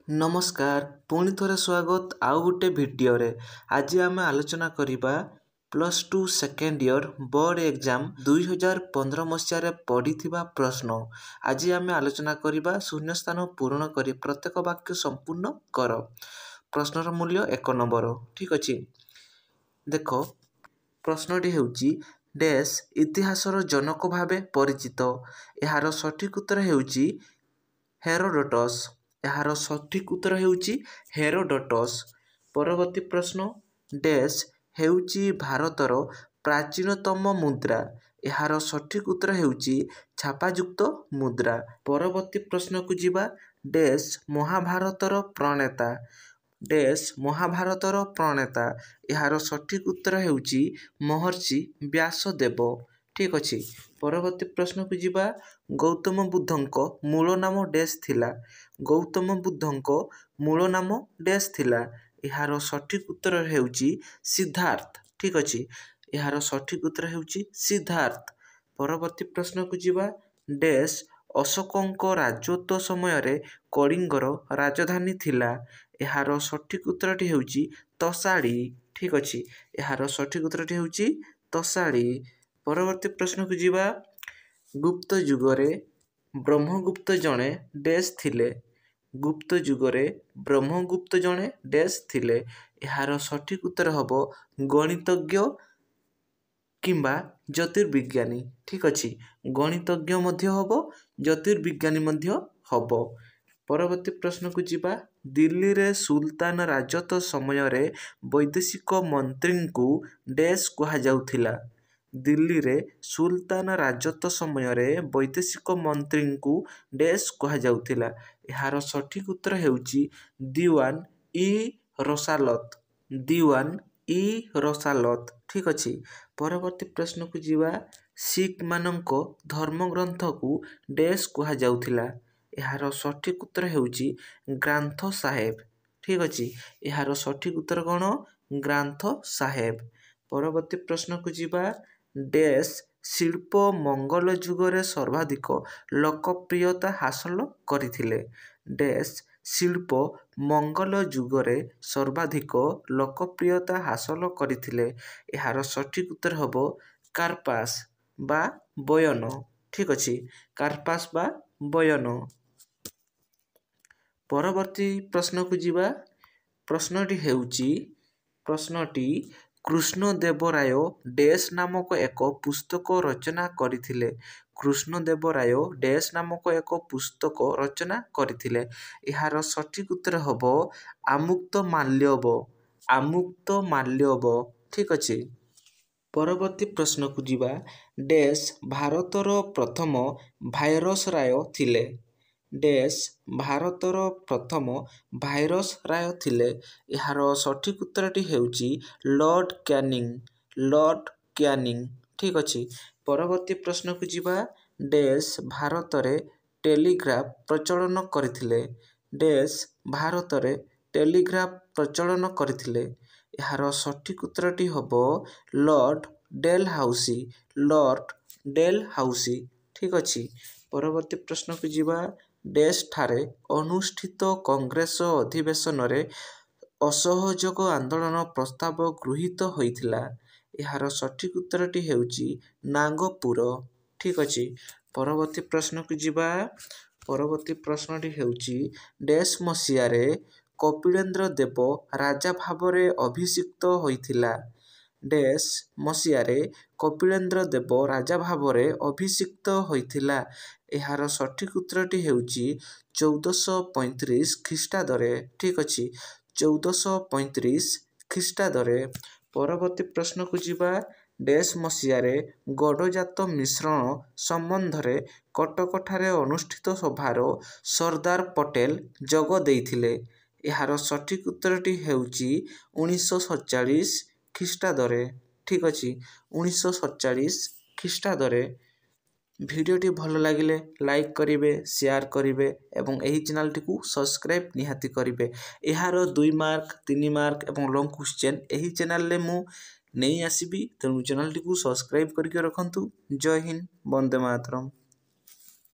नमस्कार पुणी थोड़े स्वागत आउ गोटे भिडियो आज आम आलोचना करिबा +2 सेकेंड ईयर बोर्ड एग्जाम 2015 मसीह पढ़िथिबा प्रश्न। आज आम आलोचना करिबा शून्य स्थान पूरण करी प्रत्येक वाक्य संपूर्ण कर। प्रश्नर मूल्य 1 नंबर। ठीक अछि, देखो प्रश्नटी हेउची डैश इतिहासर जनक भावे परिचित। यार सठिक उत्तर हेउची हेरोडोटस। यार सठिक उत्तर हेउची हेरोडोटस। परवर्ती प्रश्न डैश हेउची भारतर प्राचीनतम मुद्रा। यार सठिक उत्तर हेउची छापायुक्त मुद्रा। परवर्ती प्रश्न को जिबा डैश महाभारतर प्रणेता। डैश महाभारतर प्रणेता। यार सठिक उत्तर हेउची महर्षि व्यासदेव। ठीक अछि। परवर्ती प्रश्न को जिबा गौतम बुद्धंक मूल नाम डैश थिला। गौतम बुद्धंक मूल नाम डैश थिला। यार सठिक उत्तर हेउची सिद्धार्थ। ठीक अछि। यार सठिक उत्तर हेउची सिद्धार्थ। परवर्ती प्रश्न को जिबा डैश अशोकंक राजत्व समय रे कलिंगर राजधानी थिला। यार सठिक उत्तरटी हेउची तोसाड़ी। ठीक अछि। यार सठिक उत्तरटी हेउची तोसाड़ी। परवर्ती प्रश्न को जिबा गुप्त युगरे ब्रह्मगुप्त जणे डैश थिले। गुप्त युगरे ब्रह्मगुप्त जणे डैश थिले। यार सठिक उत्तर हबो गणितज्ञ किंबा ज्योतिर्विज्ञानी। ठीक अछि। गणितज्ञ मध्य हबो, ज्योतिर्विज्ञानी मध्य हबो। परवर्ती प्रश्न को जिबा दिल्ली रे सुल्तान राजत्व समय रे वैदेशिक मंत्री को डैश कहा जाउथिला। दिल्ली रे सुल्तान राजत्व समय रे वैदेशिक मंत्री को डैश कहा जाउथिला। यार सठिक उत्तर हेउची दीवान ई रसालत। दीवान ई रसालत। ठीक अछि। परवर्ती प्रश्न को जिबा सिख मानक धर्म ग्रंथ को डैश कहा जाउथिला। यार सठिक उत्तर हेउची ग्रंथ साहेब। ठीक अछि। यार सठिक उत्तर कोन ग्रंथ साहेब। परवर्ती प्रश्न को जिबा डैश शिल्प मंगल युगरे सर्वाधिक लोकप्रियता हासिल करथिले। डैश शिल्प मंगल युगरे सर्वाधिक लोकप्रियता हासिल करथिले। यार सठिक उत्तर हबो कार्पास बा बयन। ठीक अछि। कार्पास बा बयन। परवर्ती प्रश्न को जिबा प्रश्नटी हेउची प्रश्नटी कृष्णदेवराय डैश नामक एक पुस्तक रचना करथिले। कृष्णदेवराय डैश नामक एक पुस्तक रचना करथिले। यार सठिक उत्तर हबो आमुक्तमाल्यव। आमुक्तमाल्यव। ठीक अछि। परवर्ती प्रश्न को जिबा डैश भारतर प्रथम भाइसराय थिले। डैश भारतर प्रथम भाइसराय थिले। यार सठिक उत्तरटी हेउची लॉर्ड कैनिंग। Lord Canning. ठीक अछि। परवर्ती प्रश्न को जिबा डैश भारतरे टेलीग्राफ प्रचलन करथिले। डैश भारतरे टेलीग्राफ प्रचलन करथिले। यार सठिक उत्तरटी हबो लॉर्ड डेलहाउसी। Lord Dalhousie. ठीक अछि। परवर्ती प्रश्न को जिबा डैश ठारे अनुष्ठित कांग्रेस अधिवेशन रे असहयोग आंदोलन प्रस्ताव गृहीत होइथिला। यार सठिक उत्तरटी हेउची नागपुर। ठीक अछि। परवर्ती प्रश्न को जिबा परवर्ती प्रश्नटी हेउची डैश मसीहा रे कपिलेन्द्र देव राजा भावरे अभिषिक्त होइथिला। डैश मसीहा रे कपिलेन्द्र देव राजा भावरे अभिषिक्त होइथिला। यार सठिक उत्तरटी हेउची 1435 ख्रीष्टाब्दरे। ठीक अछि। 1435 ख्रीष्टाब्दरे। परवर्ती प्रश्न को जिबा डैश मसीहा रे गडजात मिश्रण संबंधरे कटक ठारे अनुष्ठित सभार सरदार पटेल जोग देइथिले। यार सठिक उत्तरटी हेउची 1947 ख्रीष्टाब्दरे। ठीक अछि। 1947 ख्रीष्टाब्दरे। भिडियोटी भल लागिले लाइक करिवे, शेयर करिवे एवं एही चैनलटी को सब्सक्राइब निहाती करिवे। यार 2 मार्क 3 मार्क एवं लॉन्ग क्वेश्चन एही चैनल रे मु नहीं आसीबी, तेणु चैनलटी को सब्सक्राइब करके रखंतु। जय हिंद, वंदे मातरम।